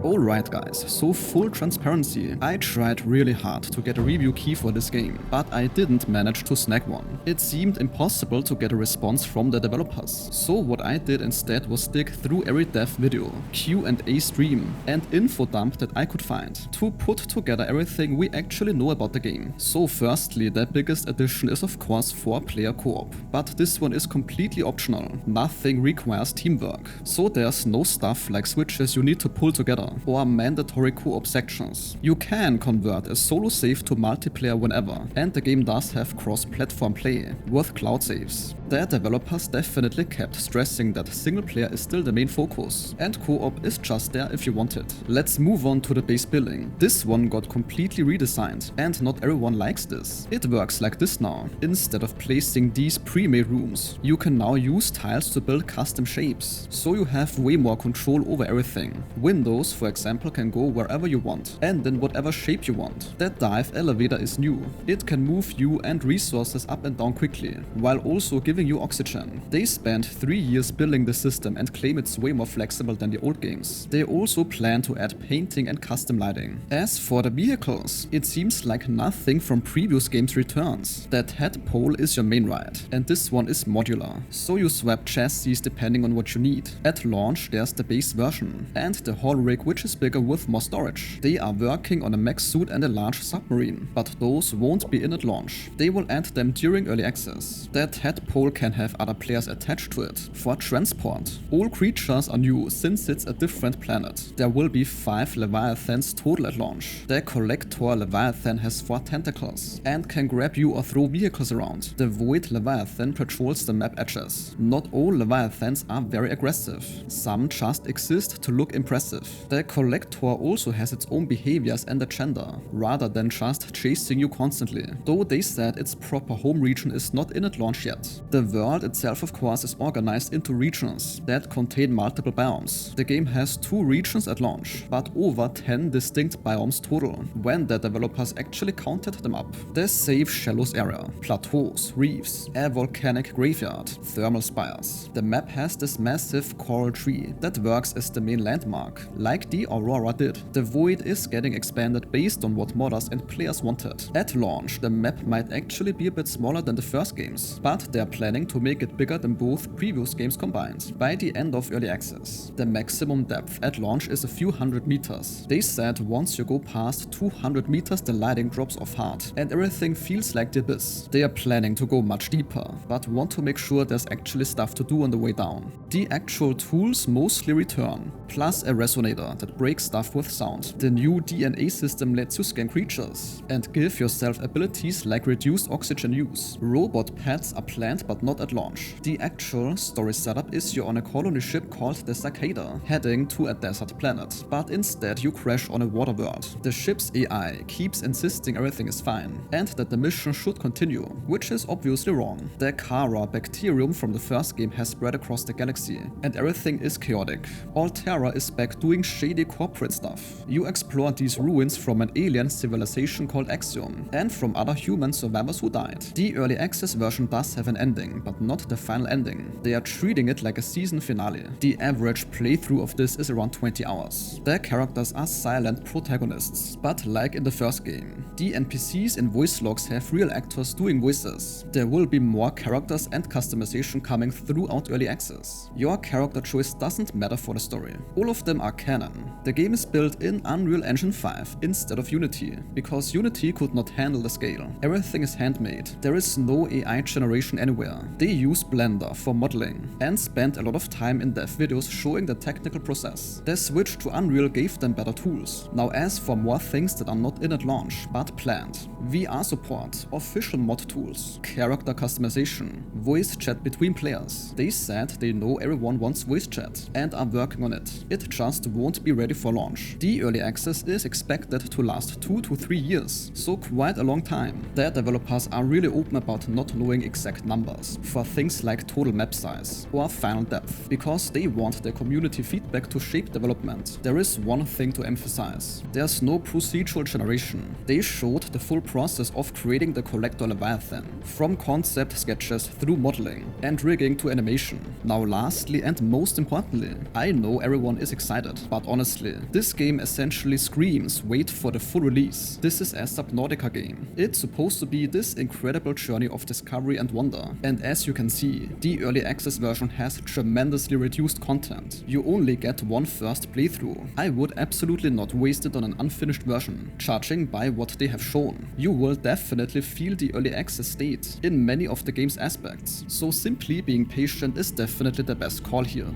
Alright guys, so full transparency, I tried really hard to get a review key for this game, but I didn't manage to snag one. It seemed impossible to get a response from the developers, so what I did instead was dig through every dev video, Q&A stream, and info dump that I could find, to put together everything we actually know about the game. So firstly, the biggest addition is of course 4-player co-op, but this one is completely optional, nothing requires teamwork, so there's no stuff like switches you need to pull together, or mandatory co-op sections. You can convert a solo save to multiplayer whenever, and the game does have cross-platform play, with cloud saves. The developers definitely kept stressing that single player is still the main focus, and co-op is just there if you want it. Let's move on to the base building. This one got completely redesigned, and not everyone likes this. It works like this now. Instead of placing these pre-made rooms, you can now use tiles to build custom shapes, so you have way more control over everything. Windows, for example, can go wherever you want, and in whatever shape you want. The dive elevator is new. It can move you and resources up and down quickly, while also giving you oxygen. They spent 3 years building the system and claim it's way more flexible than the old games. They also plan to add painting and custom lighting. As for the vehicles, it seems like nothing from previous games returns. That head pole is your main ride, and this one is modular, so you swap chassis depending on what you need. At launch there's the base version, and the hull rig which is bigger with more storage. They are working on a mech suit and a large submarine, but those won't be in at launch. They will add them during early access. That head pole can have other players attached to it for transport. All creatures are new since it's a different planet. There will be 5 Leviathans total at launch. The collector Leviathan has 4 tentacles and can grab you or throw vehicles around. The void Leviathan patrols the map edges. Not all Leviathans are very aggressive. Some just exist to look impressive. The collector also has its own behaviors and agenda, rather than just chasing you constantly, though they said its proper home region is not in at launch yet. The world itself of course is organized into regions that contain multiple biomes. The game has 2 regions at launch, but over 10 distinct biomes total, when the developers actually counted them up. The safe shallows area, plateaus, reefs, a volcanic graveyard, thermal spires. The map has this massive coral tree that works as the main landmark, like the Aurora did. The void is getting expanded based on what modders and players wanted. At launch, the map might actually be a bit smaller than the first games, but they're planning to make it bigger than both previous games combined by the end of early access. The maximum depth at launch is a few hundred meters. They said once you go past 200 meters the lighting drops off hard and everything feels like the abyss. They are planning to go much deeper, but want to make sure there's actually stuff to do on the way down. The actual tools mostly return, plus a resonator that breaks stuff with sound. The new DNA system lets you scan creatures and give yourself abilities like reduced oxygen use. Robot pets are planned but not at launch. The actual story setup is you're on a colony ship called the Cicada, heading to a desert planet, but instead you crash on a water world. The ship's AI keeps insisting everything is fine, and that the mission should continue, which is obviously wrong. The Kara bacterium from the first game has spread across the galaxy, and everything is chaotic. Alterra is back doing shady corporate stuff. You explore these ruins from an alien civilization called Axiom, and from other human survivors who died. The early access version does have an ending, but not the final ending. They are treating it like a season finale. The average playthrough of this is around 20 hours. The characters are silent protagonists, but like in the first game, the NPCs in voice logs have real actors doing voices. There will be more characters and customization coming throughout early access. Your character choice doesn't matter for the story. All of them are canon. The game is built in Unreal Engine 5 instead of Unity, because Unity could not handle the scale. Everything is handmade. There is no AI generation anywhere. They use Blender for modeling and spent a lot of time in dev videos showing the technical process. The switch to Unreal gave them better tools. Now as for more things that are not in at launch but planned: VR support, official mod tools, character customization, voice chat between players. They said they know everyone wants voice chat and are working on it. It just won't be ready for launch. The early access is expected to last 2 to 3 years, so quite a long time. The developers are really open about not knowing exact numbers for things like total map size or final depth, because they want the community feedback to shape development. There is one thing to emphasize: there's no procedural generation. They showed the full process of creating the collector Leviathan, from concept sketches through modeling and rigging to animation. Now lastly and most importantly, I know everyone is excited, but honestly, this game essentially screams wait for the full release. This is a Subnautica game. It's supposed to be this incredible journey of discovery and wonder, and as you can see, the early access version has tremendously reduced content. You only get one first playthrough. I would absolutely not waste it on an unfinished version, judging by what they have shown. You will definitely feel the early access state in many of the game's aspects, so simply being patient is definitely the best call here.